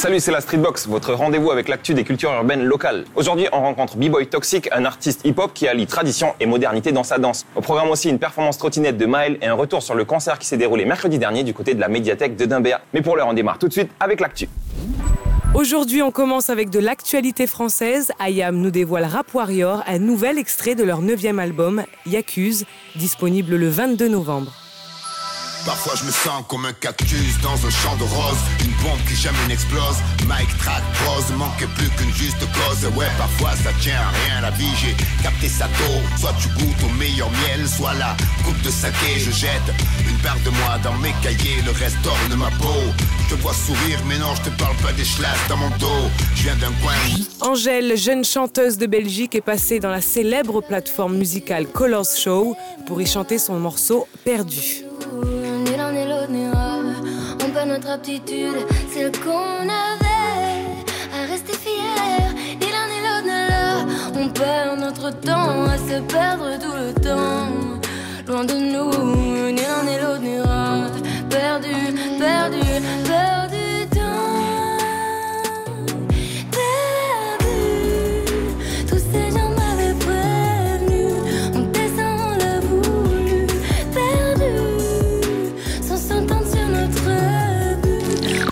Salut, c'est la Streetbox, votre rendez-vous avec l'actu des cultures urbaines locales. Aujourd'hui, on rencontre B-Boy Toxic, un artiste hip-hop qui allie tradition et modernité dans sa danse. Au programme aussi une performance trottinette de Maël et un retour sur le concert qui s'est déroulé mercredi dernier du côté de la médiathèque de Dimbéa. Mais pour l'heure, on démarre tout de suite avec l'actu. Aujourd'hui, on commence avec de l'actualité française. IAM nous dévoile Rap Warrior, un nouvel extrait de leur 9e album, Y'Accuse, disponible le 22 novembre. Parfois je me sens comme un cactus dans un champ de roses. Une bombe qui jamais n'explose. Mike track pose, manque plus qu'une juste cause. Ouais, parfois ça tient à rien la vie. J'ai capté sa tôt. Soit tu goûtes au meilleur miel, soit la coupe de saké. Je jette une paire de moi dans mes cahiers. Le reste orne ma peau. Je te vois sourire, mais non, je te parle pas des chlasses dans mon dos. Je viens d'un coin. Angèle, jeune chanteuse de Belgique, est passée dans la célèbre plateforme musicale Colors Show pour y chanter son morceau Perdu. Ni l'un ni l'autre n'ira. On perd notre aptitude, celle qu'on avait à rester fier. Ni l'un ni l'autre n'est là. On perd notre temps à se perdre tout le temps. Loin de nous, ni l'un ni l'autre n'ira. Perdu, perdu, perdu temps. Perdu, tous ces gens m'avaient prévenu. On descend, on l'a voulu. Perdu, sans s'entendre sur notre but.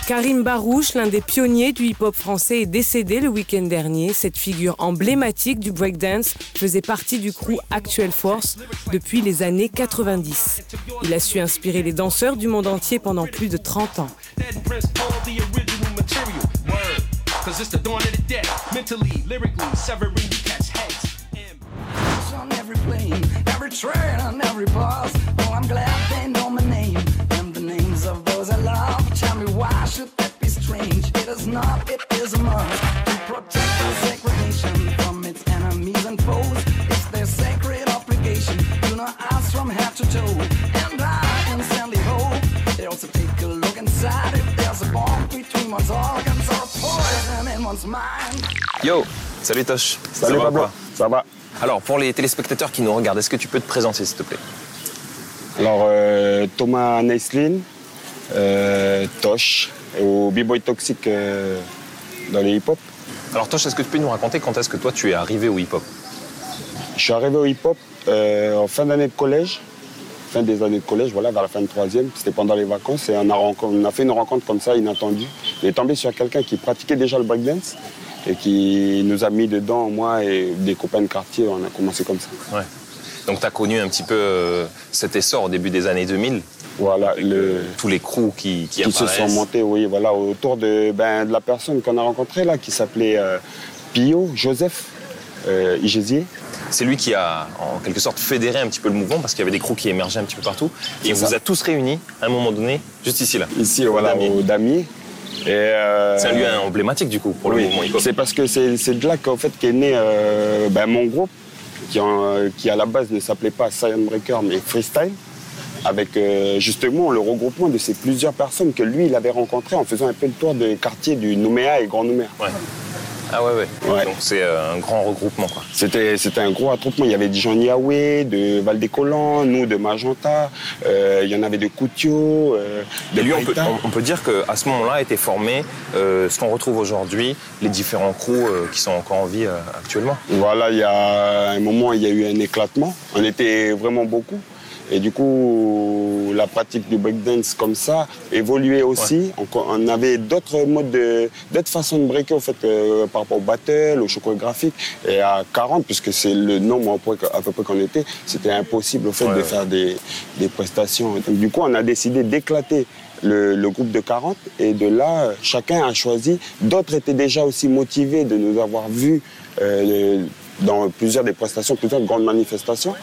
Karim Barouche, l'un des pionniers du hip-hop français, est décédé le week-end dernier. Cette figure emblématique du breakdance faisait partie du crew Actual Force depuis les années 90. Il a su inspirer les danseurs du monde entier pendant plus de 30 ans. Why should that be strange? It is not, it is a must to protect the sacred nation from its enemies and foes. It's their sacred obligation, do not ask from head to toe. And I instantly hope they also take a look inside if there's a bond between one's organs or a poison in one's mind. Yo, salut Tosh. Salut Pablo, ça va? Alors, pour les téléspectateurs qui nous regardent, est-ce que tu peux te présenter s'il te plaît? Alors, Thomas Neislin, Tosh, au B-Boy Toxic dans les hip-hop. Alors Tosh, est-ce que tu peux nous raconter quand est-ce que toi tu es arrivé au hip-hop? Je suis arrivé au hip-hop en fin d'année de collège, fin des années de collège, voilà, vers la fin de 3e. C'était pendant les vacances et on a fait une rencontre comme ça, inattendue. On est tombé sur quelqu'un qui pratiquait déjà le breakdance et qui nous a mis dedans, moi et des copains de quartier. On a commencé comme ça. Ouais. Donc tu as connu un petit peu cet essor au début des années 2000. Voilà, tous les crews qui se sont montés, oui, voilà, autour de la personne qu'on a rencontrée là, qui s'appelait Pio, Joseph Igésier. C'est lui qui a, en quelque sorte, fédéré un petit peu le mouvement, parce qu'il y avait des crews qui émergeaient un petit peu partout. Et on vous a tous réunis, à un moment donné, juste ici, là. Ici, voilà, au Damier. C'est un lieu emblématique, du coup, pour le mouvement hip-hop. C'est parce que c'est de là qu'en fait, qu'est né mon groupe, qui à la base ne s'appelait pas Cyan Breaker, mais Freestyle. Avec justement le regroupement de ces plusieurs personnes que lui, il avait rencontrées en faisant un peu le tour des quartiers du Nouméa et Grand Nouméa. Ouais. Ah ouais. Donc c'est un grand regroupement, quoi. C'était un gros attroupement. Il y avait des gens de Yahweh, de Val-des-Collants, nous de Magenta, il y en avait de Koutio, de lui, on peut dire qu'à ce moment-là a été formé ce qu'on retrouve aujourd'hui, les différents crews qui sont encore en vie actuellement. Voilà, il y a un moment, il y a eu un éclatement. On était vraiment beaucoup. Et du coup, la pratique du breakdance comme ça évoluait aussi. Ouais. On avait d'autres modes, d'autres façons de breaker, en fait, par rapport au battle, au show chorégraphique. Et à 40, puisque c'est le nombre à peu près qu'on était, c'était impossible, en fait, de faire des prestations. Donc, du coup, on a décidé d'éclater le groupe de 40. Et de là, chacun a choisi. D'autres étaient déjà aussi motivés de nous avoir vus dans plusieurs des prestations, plusieurs grandes manifestations.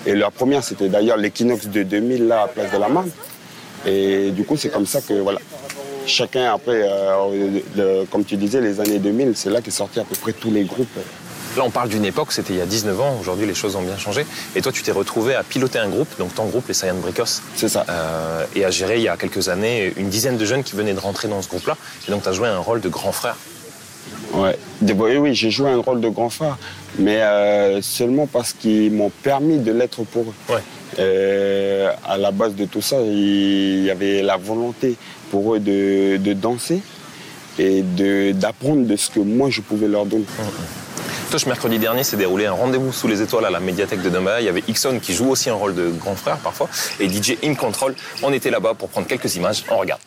Et la première, c'était d'ailleurs l'équinoxe de 2000, là, à Place de la Marne. Et du coup, c'est comme ça que, voilà, chacun, après, comme tu disais, les années 2000, c'est là qu'est sorti à peu près tous les groupes. Là, on parle d'une époque, c'était il y a 19 ans. Aujourd'hui, les choses ont bien changé. Et toi, tu t'es retrouvé à piloter un groupe, donc ton groupe, les Cyan Breakers. C'est ça. Et à gérer, il y a quelques années, une dizaine de jeunes qui venaient de rentrer dans ce groupe-là. Et donc, tu as joué un rôle de grand frère. Ouais. Oui, j'ai joué un rôle de grand frère, mais seulement parce qu'ils m'ont permis de l'être pour eux. Ouais. À la base de tout ça, il y avait la volonté pour eux de danser et d'apprendre de ce que moi je pouvais leur donner. Tosh, mercredi dernier s'est déroulé un rendez-vous sous les étoiles à la médiathèque de Dumbéa. Il y avait Ixon qui joue aussi un rôle de grand frère parfois et DJ In Control. On était là-bas pour prendre quelques images. On regarde.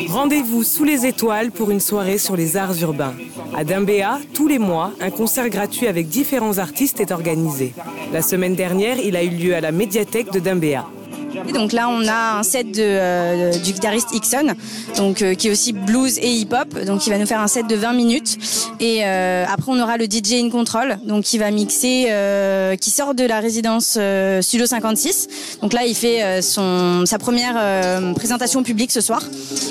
Rendez-vous sous les étoiles pour une soirée sur les arts urbains. À Dumbéa, tous les mois, un concert gratuit avec différents artistes est organisé. La semaine dernière, il a eu lieu à la médiathèque de Dumbéa. Et donc là, on a un set du guitariste Ixon, donc qui est aussi blues et hip-hop. Donc il va nous faire un set de 20 minutes. Et après, on aura le DJ In Control, donc qui va mixer, qui sort de la résidence Studio 56. Donc là, il fait sa première présentation publique ce soir.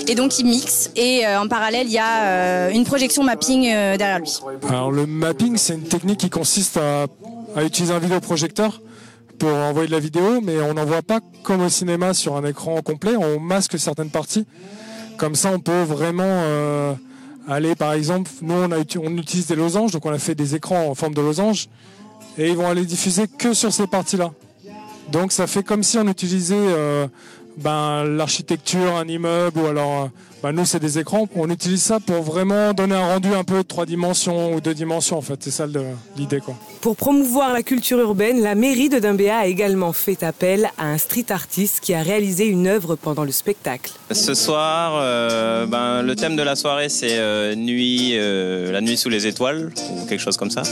Et donc il mixe. Et en parallèle, il y a une projection mapping derrière lui. Alors le mapping, c'est une technique qui consiste à utiliser un vidéoprojecteur pour envoyer de la vidéo, mais on n'envoie pas comme au cinéma sur un écran complet, on masque certaines parties. Comme ça, on peut vraiment aller, par exemple, nous on utilise des losanges, donc on a fait des écrans en forme de losange, et ils vont aller diffuser que sur ces parties-là. Donc ça fait comme si on utilisait l'architecture, un immeuble, ou alors nous c'est des écrans. On utilise ça pour vraiment donner un rendu un peu 3 dimensions ou 2 dimensions en fait. C'est ça l'idée quoi. Pour promouvoir la culture urbaine, la mairie de Dumbéa a également fait appel à un street artist qui a réalisé une œuvre pendant le spectacle. Ce soir, le thème de la soirée c'est la nuit sous les étoiles ou quelque chose comme ça.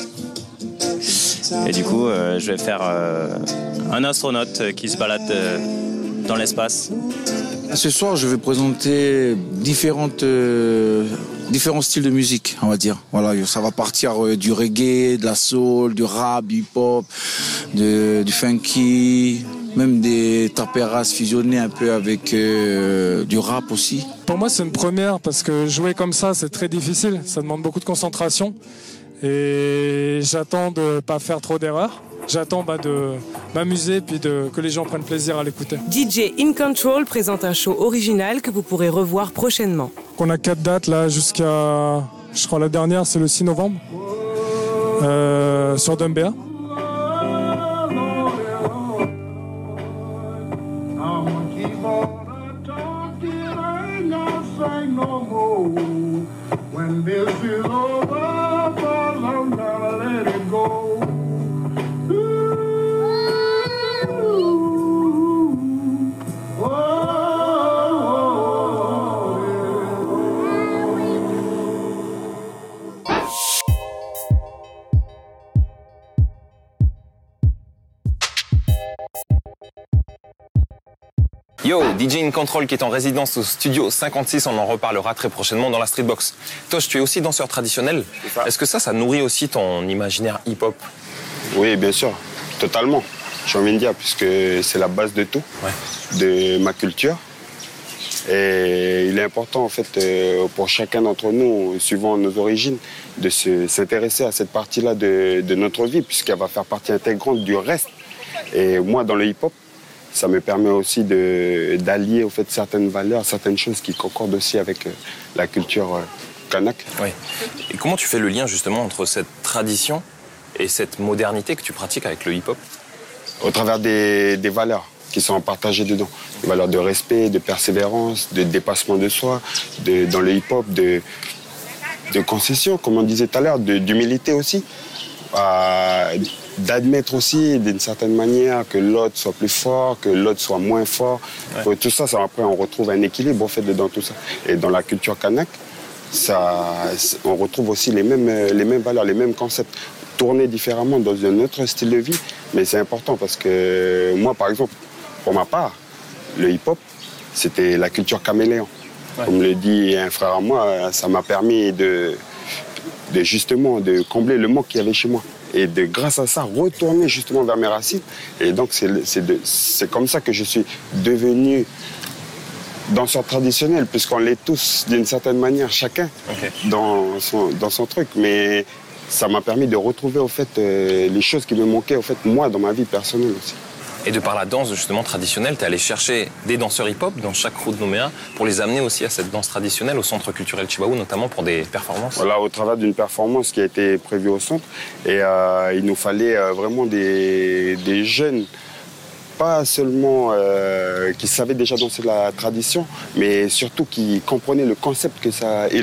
Et du coup, je vais faire un astronaute qui se balade dans l'espace. Ce soir, je vais présenter différents styles de musique, on va dire. Voilà, ça va partir du reggae, de la soul, du rap, du hip-hop, du funky, même des taperas fusionnés un peu avec du rap aussi. Pour moi, c'est une première parce que jouer comme ça, c'est très difficile. Ça demande beaucoup de concentration. Et j'attends de ne pas faire trop d'erreurs. J'attends de m'amuser puis que les gens prennent plaisir à l'écouter. DJ In Control présente un show original que vous pourrez revoir prochainement. On a 4 dates là jusqu'à, je crois la dernière c'est le 6 novembre sur Dumbéa. Yo, DJ In Control qui est en résidence au studio 56, on en reparlera très prochainement dans la Streetbox. Tosh, tu es aussi danseur traditionnel. Est-ce que ça nourrit aussi ton imaginaire hip-hop? Oui, bien sûr, totalement. J'ai envie de dire, puisque c'est la base de tout, de ma culture. Et il est important, en fait, pour chacun d'entre nous, suivant nos origines, de s'intéresser à cette partie-là de notre vie, puisqu'elle va faire partie intégrante du reste. Et moi, dans le hip-hop, ça me permet aussi d'allier au fait certaines valeurs, certaines choses qui concordent aussi avec la culture kanak. Oui. Et comment tu fais le lien justement entre cette tradition et cette modernité que tu pratiques avec le hip-hop? Au travers des valeurs qui sont partagées dedans. Des valeurs de respect, de persévérance, de dépassement de soi, dans le hip-hop, de concession, comme on disait tout à l'heure, d'humilité aussi. D'admettre aussi d'une certaine manière que l'autre soit plus fort, que l'autre soit moins fort. Ouais. Tout ça, après on retrouve un équilibre en fait dans tout ça. Et dans la culture kanak, on retrouve aussi les mêmes valeurs, les mêmes concepts, tournés différemment dans un autre style de vie. Mais c'est important parce que moi, par exemple, pour ma part, le hip-hop, c'était la culture caméléon. Ouais. Comme le dit un frère à moi, ça m'a permis justement de combler le manque qu'il y avait chez moi. Et grâce à ça, retourner justement vers mes racines. Et donc, c'est comme ça que je suis devenu danseur traditionnel, puisqu'on l'est tous d'une certaine manière, chacun, dans son truc. Mais ça m'a permis de retrouver, au fait, les choses qui me manquaient, au fait, moi, dans ma vie personnelle aussi. Et de par la danse justement traditionnelle, tu es allé chercher des danseurs hip-hop dans chaque crew de Nouméa pour les amener aussi à cette danse traditionnelle au centre culturel Chibaou, notamment pour des performances. Voilà, au travers d'une performance qui a été prévue au centre. Et il nous fallait vraiment des jeunes pas seulement qui savaient déjà danser la tradition, mais surtout qui comprenaient le concept que ça et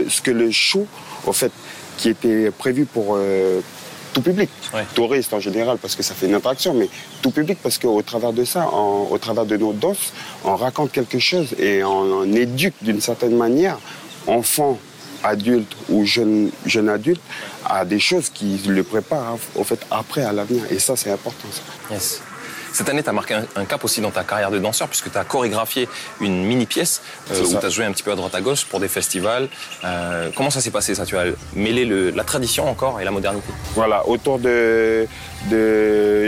ce que le show, au fait, qui était prévu pour tout public, touristes en général, parce que ça fait une interaction, mais tout public, parce qu'au travers de ça, au travers de nos danses, on raconte quelque chose et on éduque d'une certaine manière enfants, adultes ou jeunes adultes à des choses qui le préparent au fait après à l'avenir. Et ça, c'est important. Ça. Yes. Cette année, tu as marqué un cap aussi dans ta carrière de danseur, puisque tu as chorégraphié une mini-pièce où tu as joué un petit peu à droite à gauche pour des festivals. Comment ça s'est passé, ça? Tu as mêlé la tradition encore et la modernité? Voilà, autour j'ai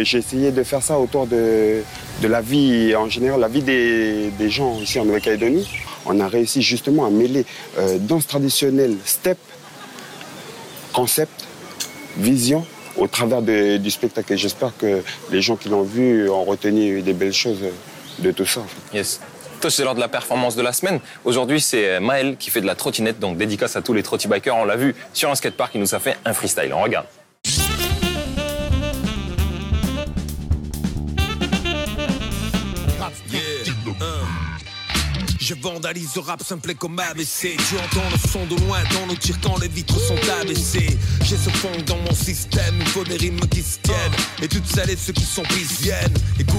essayé de faire ça autour de la vie en général, la vie des gens ici en Nouvelle-Calédonie. On a réussi justement à mêler danse traditionnelle, step, concept, vision, au travers du spectacle. Et j'espère que les gens qui l'ont vu ont retenu des belles choses de tout ça. Yes. Toi, c'est l'heure de la performance de la semaine. Aujourd'hui, c'est Maël qui fait de la trottinette, donc dédicace à tous les trotty-bikers. On l'a vu sur un skatepark, il nous a fait un freestyle. On regarde. Je vandalise le rap simple comme ABC. Tu entends le son de loin dans nos tirs quand les vitres sont abaissées. J'ai ce fond dans mon système, il faut des rimes qui se tiennent. Et toutes celles et ceux qui sont pris viennent. Écoute,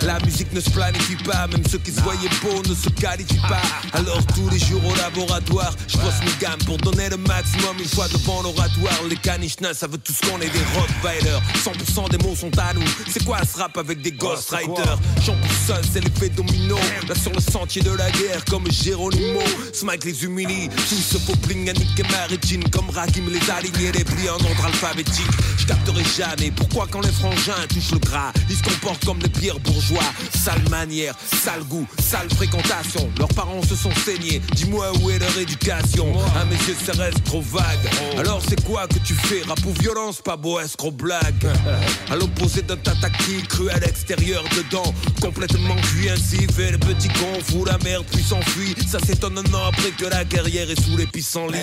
la musique ne se planifie pas, même ceux qui se voyaient beaux ne se qualifient pas. Alors tous les jours au laboratoire, je bosse mes gammes pour donner le maximum une fois devant l'oratoire. Les caniches ça veut tous qu'on est des Rottweilers. 100% des mots sont à nous. C'est quoi ce rap avec des ghostwriters? J'en pousse seul, c'est l'effet domino. Là sur le sentier de la guerre, comme Géronimo, Smike les humilie. Tout ce faux bling à niquer Maritine. Comme Rakim les alignés, les plis en ordre alphabétique. Je capterai jamais pourquoi quand les frangins touchent le gras, ils se comportent comme des pires bourgeois. Sale manière, sale goût, sale fréquentation. Leurs parents se sont saignés, dis-moi où est leur éducation. À mes yeux ça reste trop vague. Alors c'est quoi que tu fais? Rap ou violence, pas beau escroc blague. À l'opposé d'un tataki cru à l'extérieur, dedans complètement cuit. Ainsi fait le petit con, fout la merde puis s'enfuit. Ça s'étonne un an après que la guerrière est sous les pissenlits.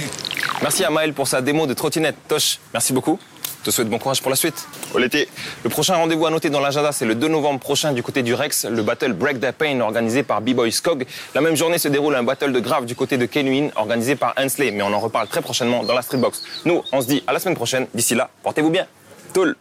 Merci à Maël pour sa démo de trottinette. Tosh, merci beaucoup. Je te souhaite bon courage pour la suite. Au l'été. Le prochain rendez-vous à noter dans l'agenda, c'est le 2 novembre prochain du côté du Rex, le battle Break That Pain organisé par B-Boy Skog. La même journée se déroule un battle de grave du côté de Kenuin organisé par Hensley. Mais on en reparle très prochainement dans la Streetbox. Nous, on se dit à la semaine prochaine. D'ici là, portez-vous bien. Toul.